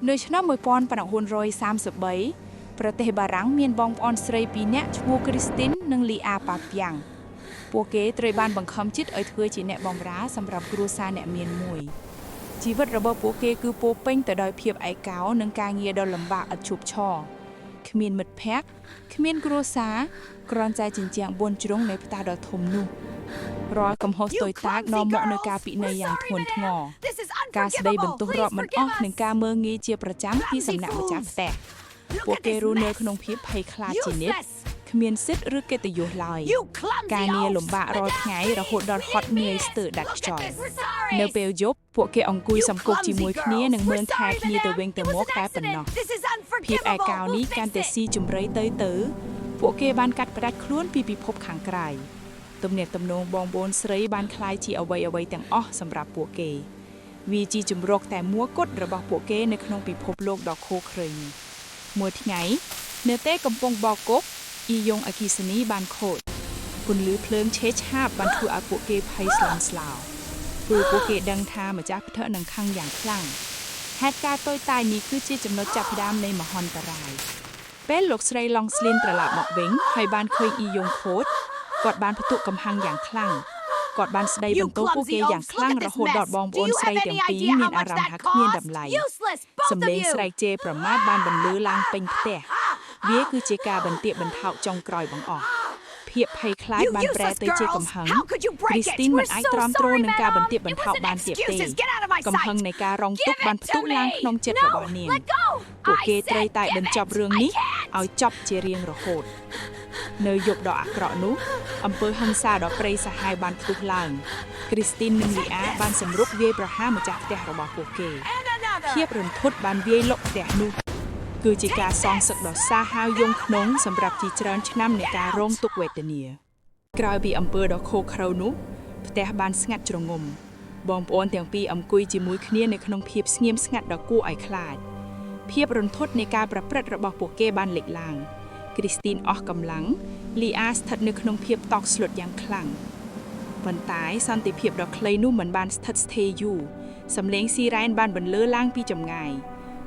នៅឆ្នាំ1933ប្រទេសបារាំងមានបងប្អូនស្រីពីរនាក់ឈ្មោះគ្រីស្ទីននិងលីអាប៉ាពីយ៉ាងពួកគេត្រូវបានបង្ខំចិត្តឲ្យធ្វើជាអ្នកបម្រើសម្រាប់គ្រួសារអ្នកមានមួយជីវិតរបស់ពួកគេគឺពោរពេញទៅដោយភាពឯកោនិងការងារដ៏លំបាកឥតឈប់ឈរគ្មានមិត្តភ័ក្តិគ្មានគ្រួសារគ្រាន់តែជញ្ជាំង4ជ្រុងនៃផ្ទះដ៏ធំនោះរាល់កំហុសតូចតាចនាំមកនូវការពិន័យយ៉ាងធ្ងន់ធ្ងរការស្ដីបន្ទោសរាប់មិនអស់និងការមើលងាយជាប្រចាំពីសំណាក់ម្ចាស់ផ្ទះពួកគេរស់នៅក្នុងភាពភ័យខ្លាចជានិច្ចគ្មានសិទ្ធិឬកិត្តិយសឡើយការងារលំបាកររាល់ថ្ងៃរហូតដល់ហត់នឿយស្ទើរដាច់ខ្យល់នៅពេលយប់ពួកគេអង្គុយសង្គប់ជាមួយគ្នានិងមើលថែគ្នាទៅវិញទៅមកតែប៉ុណ្ណោះភាពឯកោនេះកាន់តែស៊ីជម្រៅទៅពួកគេបានកាត់ផ្តាច់ខ្លួនពីពិភពខាងក្រៅទំនាក់ទំនងបងប្អូនស្រីបានคล้ายជាអ្វីៗទាំងអស់សម្រាប់ពួកគេវាជាជំរកតែមួគត់របស់ពួកគេនៅក្នុងពិភពលោកដ៏ខូឃ្រើញមួយថ្ងៃនៅតែកំពុងបោកគប់អ៊ីយ៉ុងអគីសានីបានខូចពន្លឺភ្លើងឆេះឆាបបានធ្វើឲ្យពួកគេភ័យស្លន់ស្លោព្រោះពួកគេដឹងថាម្ចាស់ផ្ទះនឹងខឹងយ៉ាងខ្លាំងហេតុការណ៍តូចតាចនេះគឺជាចំណុចចាប់ផ្ដើមនៃមហន្តរាយពេលលោកស្រីឡុងស្លីនត្រឡប់មកវិញហើយបានឃើញអ៊ីយ៉ុងខូចគាត់បានផ្ទុកកំហឹងយ៉ាងខ្លាំងគាត់បានស្ដីបន្ទោសពួកគេយ៉ាងខ្លាំងរហូតដល់បងប្អូនស្រីទាំងពីរមានអារម្មណ៍ថាគ្មានតម្លៃសំឡេងស្រែកជេរប្រមាថបានបន្លឺឡើងពេញផ្ទះវាគឺជាការបន្ទាបបន្ថោកចុងក្រោយបង្អស់ភាពភ័យខ្លាចបានប្រែទៅជាកំហឹងគ្រីស្ទីនមិនអាចទ្រាំទ្រនឹងការបន្ទាបបន្ថោកបានទៀតទេកំហឹងនៃការរងទុក្ខបានផ្ទុះឡើងក្នុងចិត្តរបស់នាងពួកគេត្រូវតែបញ្ចប់រឿងនេះឲ្យចប់ជារៀងរហូតនៅយប់ដ៏អាក្រក់នោះអំពើហិង្សាដ៏ព្រៃសាហាវបានផ្ទុះឡើងគ្រីស្ទីននិងលីអាបានសម្រុកវាយប្រហារម្ចាស់ផ្ទះរបស់ពួកគេភាពរន្ធត់បានវាយលុកផ្ទះនោះគឺជាការសងសឹកដ៏សាហាវយង់ក្នុងសម្រាប់ជាច្រើនឆ្នាំនៃការរងទុក្ខវេទនាក្រោយពីអំពើដ៏ឃោរឃៅនោះផ្ទះបានស្ងាត់ជ្រងំបងប្អូនទាំងពីរអង្គុយជាមួយគ្នានៅក្នុងភាពស្ងៀមស្ងាត់ដ៏គួរឲ្យខ្លាចភាពរន្ធត់នៃការប្រព្រឹត្តរបស់ពួកគេបានលេចឡើងគ្រីស្ទីនអស់កម្លាំងលីអាស្ថិតនៅក្នុងភាពតក់ស្លុតយ៉ាងខ្លាំងប៉ុន្តែសន្តិភាពដ៏ខ្លីនោះមិនបានស្ថិតស្ថេរយូរសំឡេងស៊ីរ៉ែនបានបន្លឺឡើងពីចម្ងាយ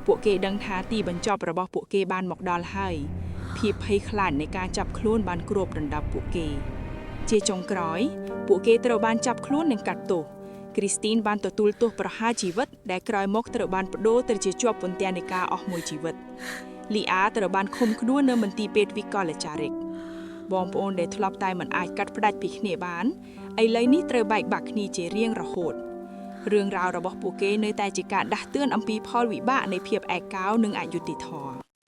ពួកគេដឹងថាទីបញ្ចប់របស់ពួកគេបានមកដល់ហើយភាពភ័យខ្លាចនៃការចាប់ខ្លួនបានគ្របដណ្ដប់ពួកគេជាចុងក្រោយពួកគេត្រូវបានចាប់ខ្លួននិងកាត់ទោសគ្រីស្ទីនបានទទួលទោសប្រហារជីវិតដែលក្រោយមកត្រូវបានប្តូរទៅជាជាប់ពន្ធនាគារអស់មួយជីវិតលីអាត្រូវបានឃុំខ្លួននៅមន្ទីរពេទ្យវិកលចារិកបងប្អូនដែលធ្លាប់តែមិនអាចកាត់ផ្តាច់ពីគ្នាបានឥឡូវនេះត្រូវបែកបាក់គ្នាជារៀងរហូតរឿងរ៉ាវរបស់ពួកគេនៅតែជាការដាស់តឿនអំពីផលវិបាកនៃភាពឯកោនិងអយុត្តិធម៌